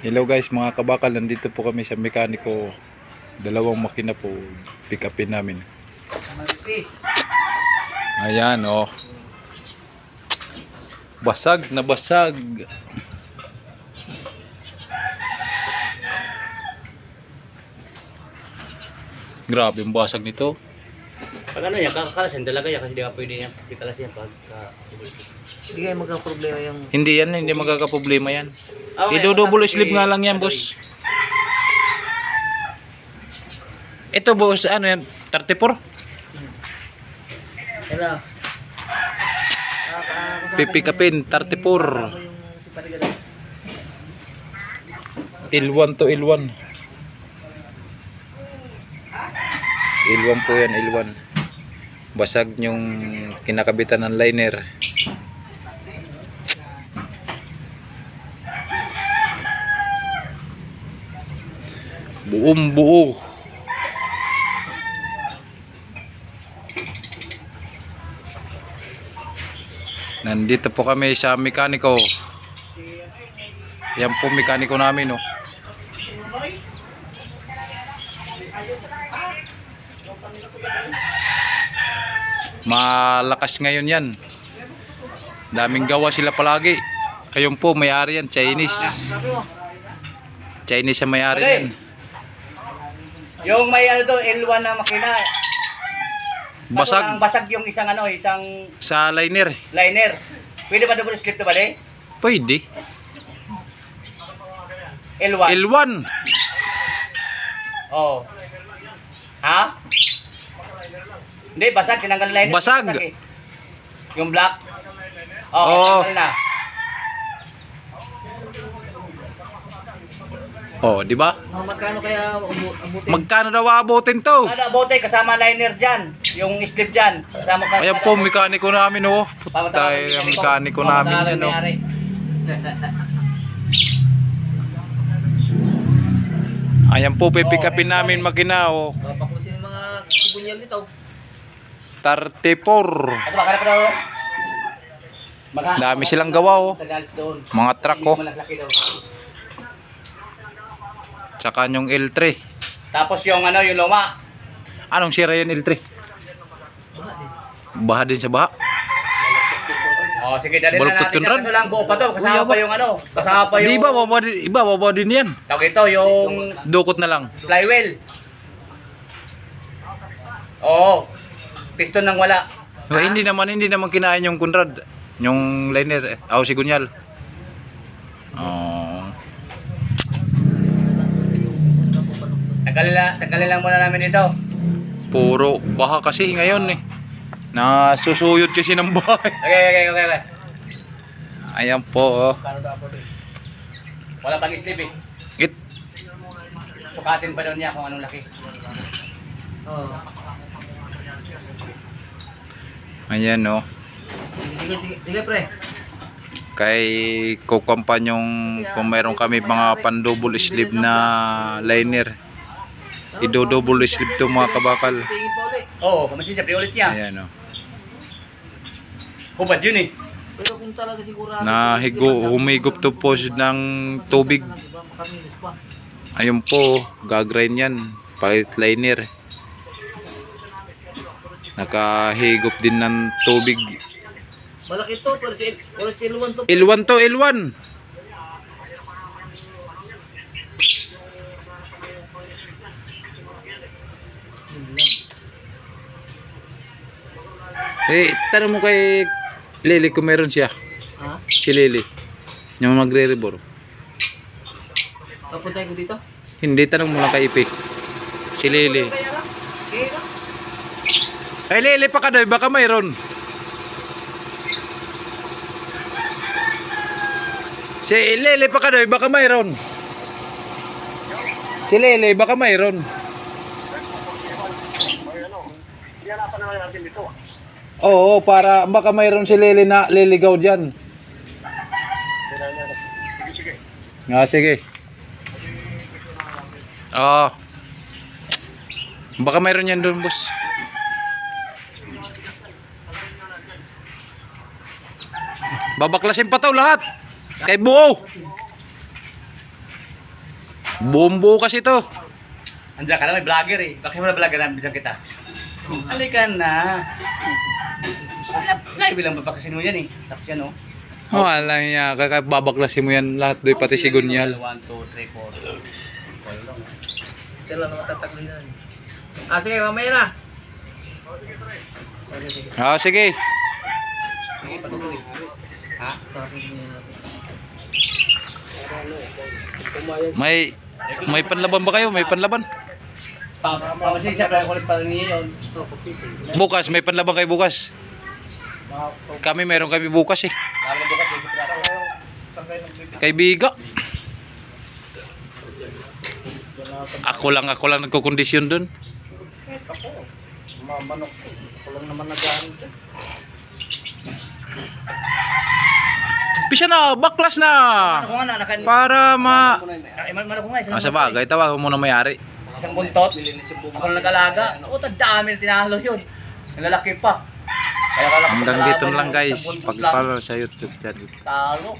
Hello guys mga kabakal, nandito po kami sa mekaniko. Dalawang makina po pick upin namin. Ayan oh. Basag na basag. Grabe yung basag nito. Pag ano yan, kakakalasin talaga yan kasi di ka pwede yan. Di kalas yan pag Hindi kayo magka-problema yung... Hindi yan, hindi magkakaproblema yan. okay, Idodouble sleeve nga lang yan, boss. Ito boss, ano yan? 34? Hello. Pipick upin, 34. L1 to L1. L1 po yan, L1. Basag yung kinakabitan ng liner. Buong buo. Nandito po kami sa mekaniko. Yan po mekaniko namin oh. Malakas ngayon yan. Daming gawa sila palagi. Ayun po may-ari yan, Chinese. Chinese ang may-ari yan. yung may ano to, L1 na makina. Basag. Basag yung isang ano, isang Sa liner. liner. Pwede ba double slip to ba de? Pwede. L1. L1. Oh. Ha? Hindi, basag. Tinanggal liner. Basag. Eh. Yung black. Oh, Oo. tinanggal na. Oh, di ba? Magkano kaya abutin? Magkano daw aabutin to? Ano, bote, kasama liner dyan. Yung slip dyan. Kasama ka. Ayan po, mekaniko namin oh. Putay, ang mekaniko namin yan oh. Ayan po, pipick upin namin makina oh. Papakusin yung mga sibunyal dito. 34. Ito ba, karap daw. Dami silang gawa oh. Tagalis doon. Mga truck oh. Malaki daw. Tsaka yung L3. Tapos yung ano, yung luma. Anong sira yan L3? Baha din. Baha din sa baha. Oh, sige, dali na Baluktot natin. yun, Rod. Ito lang buo pa to. Kasama Uy, pa aba. yung ano. Kasama pa yung... Di ba, baba din yan. Tawag ito, yung Dukot na lang. flywheel. Oo. Piston nang wala. Hindi naman kinain yung Conrad. Yung liner. Si Gunyal. Oh. Tagalin lang muna namin dito. Puro baha kasi ngayon eh. Nasusuyod kasi ng bahay. Okay. Ayan po oh. Wala pang sleeve eh. It. Sukatin pa daw niya kung anong laki. Oo. Ayan oh. Sige pre. Kay kukumpan yung kung meron kami mga pan-double sleeve na liner. Ido-double sleeve to mga kabakal. Tingin pa ulit. Oo, kamasin siya, pre-ulit niya. Ayan oh. Hubad yun eh. Pero kung talaga sigurado... Humigop to po ng tubig. Makamilis pa. Ayun po, gagrind yan. Palit liner. Nakahigop din ng tubig. Malaki to, pero si L1 to. L1 to, L1. Tanong mo kay Lily kung meron siya. Ha? Si Lily. Yung magre-rebor. Papuntay ko dito? Hindi, tanong mo lang kay Ipi. Si Lily. Kaya lang. Kaya lang. Ay Lily pa ka doy, baka mayroon. Si Lily pa ka doy, baka mayroon. Si Lily, baka mayroon. Oo, para baka mayroon si Lily na liligaw dyan. Sige. Oo. Baka mayroon yan doon, boss. Babaklasin pa to lahat. Kay Buo. Buong-buo kasi to. Andiyan ka na, may vlogger eh. Bakit mo na vlogger na bilang kita? Halika na. Live lang babakasin mo yan eh. Tapos yan oh. Wala niya, babaklasin mo yan lahat doy pati si Gunyal. 1, 2, 3, 4. Wala lang. Ito lang naman tatakli na. Ah, sige, mamaya na. Okay, sige. Ah, sige. Sige, patuloy. Ha? Sa akin niya. May panlaban ba kayo? May panlaban? Pamasin siya, pero kulit pa rin niya yun. Bukas, may panlaban kayo bukas. Kami meron kami bukas eh. Lalo na bukas, basic na ako. Kay Biga. Ako lang nagkukondisyon dun. Manok. Ako lang naman nag-ano dyan. Pisa na, baklas na. Ako nga na, nakan... Para ma... Ay, manok ko nga, isang Sa bagay, tawagan mo na may-ari. isang buntot. Ako na nag-alaga. Naku, dami na tinalo yun. Nalalaki pa. Kaya kala ko Hanggang pagkalaban dito na lang yun, guys. isang buntot lang. Pag-follow sa YouTube channel. Talo.